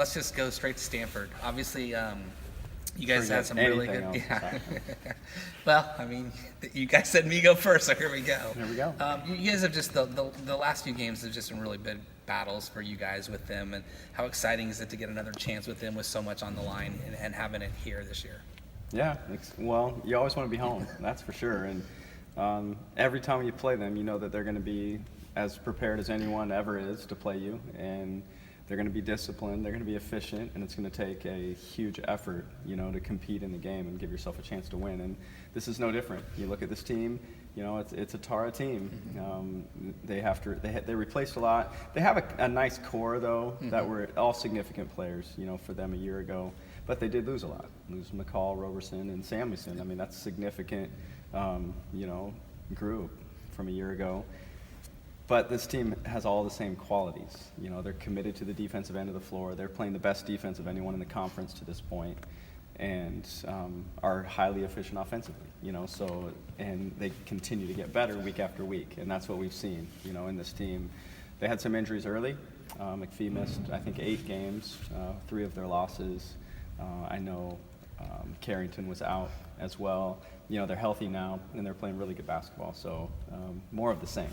let's just go straight to Stanford. Obviously, you guys Forget had some really anything good. else. Yeah. Well, I mean, you guys said me go first, so here we go. There we go. You guys have just the last few games have just been really big battles for you guys with them, and how exciting is it to get another chance with them with so much on the line and having it here this year? Yeah, well, you always want to be home, that's for sure. And every time you play them, you know that they're going to be as prepared as anyone ever is to play you, and they're going to be disciplined, they're going to be efficient, and it's going to take a huge effort, to compete in the game and give yourself a chance to win. And this is no different. You look at this team, it's a Tara team. They replaced a lot. They have a nice core though that were all significant players, for them a year ago. But they did lose a lot. Lose McCall, Roberson, and Samuelson. I mean, that's significant, group from a year ago. But this team has all the same qualities. They're committed to the defensive end of the floor. They're playing the best defense of anyone in the conference to this point, and are highly efficient offensively. And they continue to get better week after week, and that's what we've seen. In this team, they had some injuries early. McPhee missed, I think, 8 games, 3 of their losses. I know Carrington was out as well. They're healthy now, and they're playing really good basketball. So more of the same.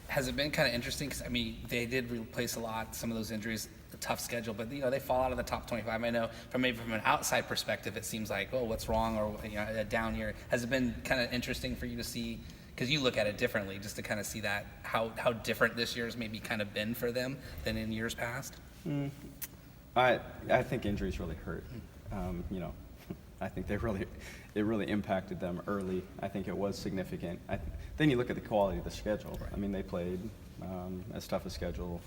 Has it been kind of interesting? Because, I mean, they did replace a lot, some of those injuries, a tough schedule, but, they fall out of the top 25. I know from an outside perspective, it seems like, oh, what's wrong, or, a down year. Has it been kind of interesting for you to see, because you look at it differently, just to kind of see that, how different this year's maybe kind of been for them than in years past? I think injuries really hurt. I think it really impacted them early. I think it was significant. Then you look at the quality of the schedule. Right. I mean, they played as tough a schedule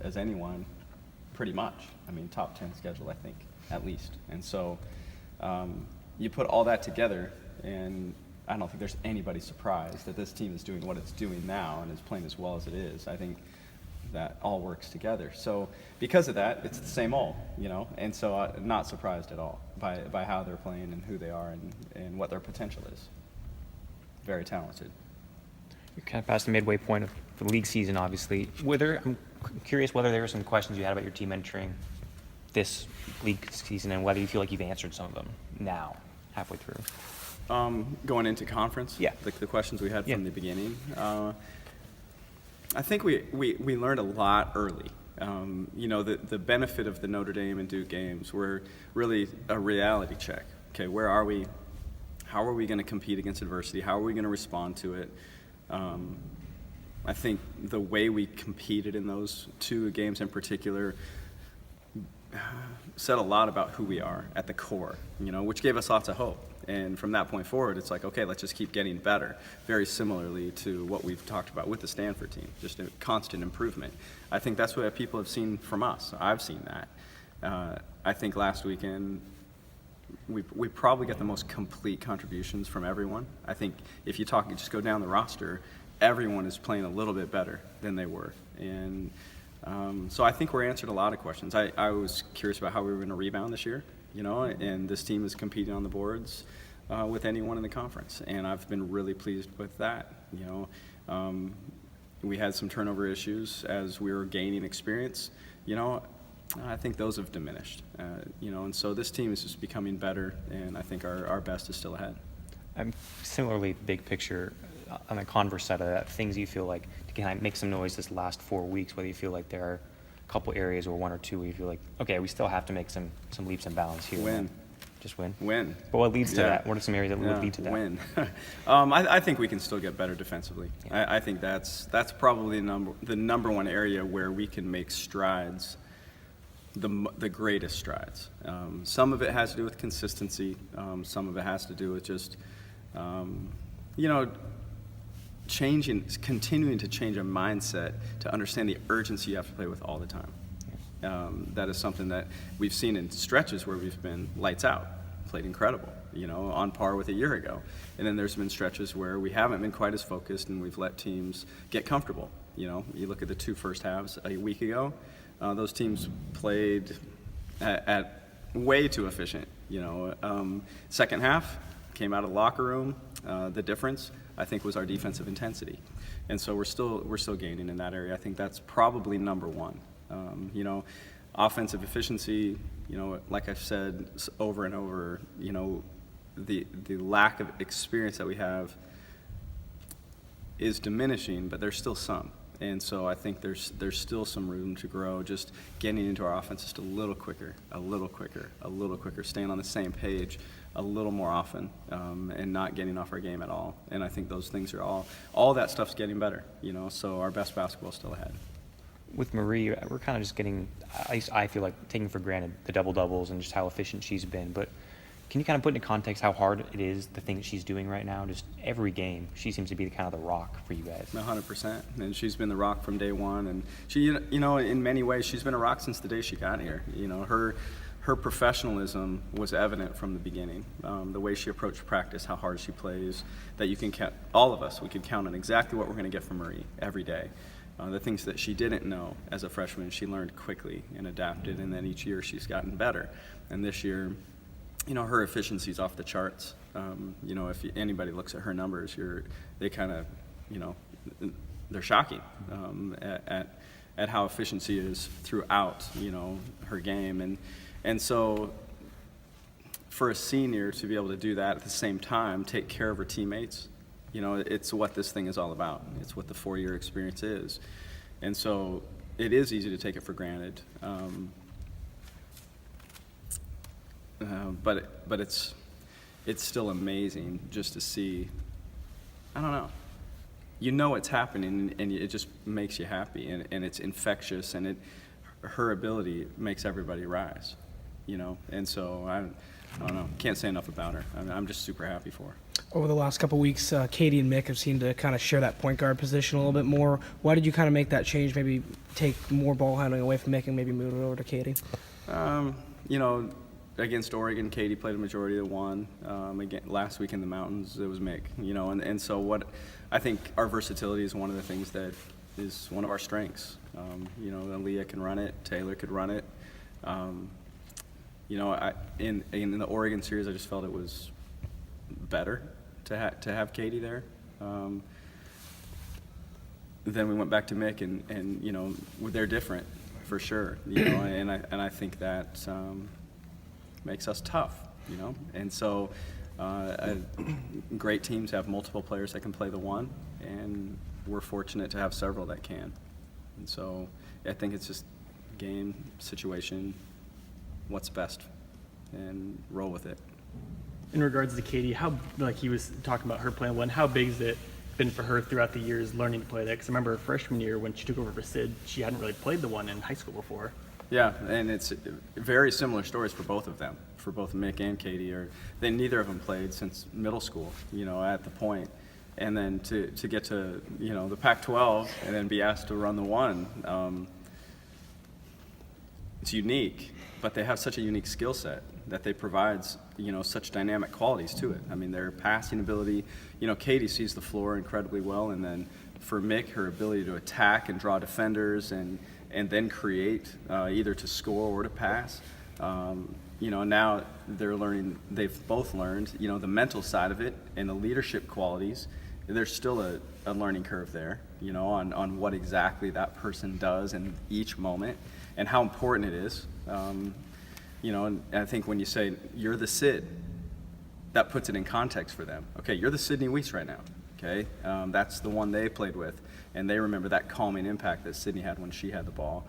as anyone, pretty much. I mean, top 10 schedule, I think, at least. And so you put all that together, and I don't think there's anybody surprised that this team is doing what it's doing now and is playing as well as it is. I think that all works together. So because of that, it's the same old, and so I'm not surprised at all by how they're playing and who they are and what their potential is. Very talented. You're kind of past the midway point of the league season, obviously. I'm curious whether there were some questions you had about your team entering this league season and whether you feel like you've answered some of them now, halfway through. Going into conference? Yeah. The questions we had from the beginning. I think we learned a lot early. The benefit of the Notre Dame and Duke games were really a reality check. Okay, where are we? How are we going to compete against adversity? How are we going to respond to it? I think the way we competed in those 2 games in particular said a lot about who we are at the core, which gave us lots of hope. And from that point forward, it's like, okay, let's just keep getting better. Very similarly to what we've talked about with the Stanford team, just a constant improvement. I think that's what people have seen from us. I've seen that. I think last weekend, we probably got the most complete contributions from everyone. I think if you just go down the roster, everyone is playing a little bit better than they were. And so I think we're answered a lot of questions. I was curious about how we were going to rebound this year. And this team is competing on the boards with anyone in the conference, and I've been really pleased with that. We had some turnover issues as we were gaining experience. I think those have diminished. And so this team is just becoming better, and I think our best is still ahead. Similarly, big picture, on the converse side of that, things you feel like to kind of make some noise this last 4 weeks, whether you feel like there are couple areas or 1 or 2 where you feel like, okay, we still have to make some leaps and bounds here. Win. Just win? Win. But what leads to that? What are some areas that would lead to that? Win. I think we can still get better defensively. Yeah. I think that's probably the number one area where we can make strides, the greatest strides. Some of it has to do with consistency. Some of it has to do with just, continuing to change a mindset to understand the urgency you have to play with all the time. That is something that we've seen in stretches where we've been lights out, played incredible, on par with a year ago. And then there's been stretches where we haven't been quite as focused and we've let teams get comfortable. You look at the 2 first halves a week ago, those teams played at way too efficient. Second half came out of the locker room. The difference, I think, was our defensive intensity, and so we're still gaining in that area. I think that's probably number one. offensive efficiency, like I've said over and over, the lack of experience that we have is diminishing, but there's still some. And so I think there's still some room to grow, just getting into our offense just a little quicker, staying on the same page a little more often, and not getting off our game at all. And I think those things are all that stuff's getting better, so our best basketball's still ahead. With Marie, we're kind of just getting, at least I feel like, taking for granted the double-doubles and just how efficient she's been. But can you kind of put into context how hard it is, the thing that she's doing right now? Just every game, she seems to be kind of the rock for you guys. 100%. And she's been the rock from day one. And she, in many ways, she's been a rock since the day she got here. Her professionalism was evident from the beginning. The way she approached practice, how hard she plays, that you can count, all of us, we could count on exactly what we're going to get from Marie every day. The things that she didn't know as a freshman, she learned quickly and adapted, and then each year she's gotten better. And this year, her efficiency's off the charts. If anybody looks at her numbers, they kind of, they're shocking at how efficiency is throughout, her game. And so for a senior to be able to do that at the same time, take care of her teammates, it's what this thing is all about. It's what the 4-year experience is. And so it is easy to take it for granted. But it's still amazing just to see, I don't know. It's happening, and it just makes you happy, and it's infectious, and her ability makes everybody rise, And so I don't know, can't say enough about her. I'm just super happy for her. Over the last couple weeks, Katie and Mick have seemed to kind of share that point guard position a little bit more. Why did you kind of make that change, maybe take more ball handling away from Mick and maybe move it over to Katie? Against Oregon, Katie played a majority of the one. Again, last week in the mountains, it was Mick. And so what I think our versatility is one of the things that is one of our strengths. Aaliyah can run it, Taylor could run it. In the Oregon series, I just felt it was better to have Katie there. Then we went back to Mick, and they're different for sure. And I think that makes us tough. And so great teams have multiple players that can play the one, and we're fortunate to have several that can. And so I think it's just game, situation, what's best, and roll with it. In regards to Katie, he was talking about her playing one, how big has it been for her throughout the years learning to play that? Because I remember her freshman year when she took over for Sid, she hadn't really played the one in high school before. Yeah, and it's very similar stories for both of them, for both Mick and Katie. Neither of them played since middle school, at the point. And then to get to, the Pac-12 and then be asked to run the one, it's unique, but they have such a unique skill set that they provide, such dynamic qualities to it. I mean, their passing ability, Katie sees the floor incredibly well, and then for Mick, her ability to attack and draw defenders and then create, either to score or to pass. Now they've both learned, the mental side of it and the leadership qualities. There's still a learning curve there, on what exactly that person does in each moment and how important it is. And I think when you say you're the Sid, that puts it in context for them. Okay, you're the Sydney Weiss right now. Okay, that's the one they played with, and they remember that calming impact that Sydney had when she had the ball.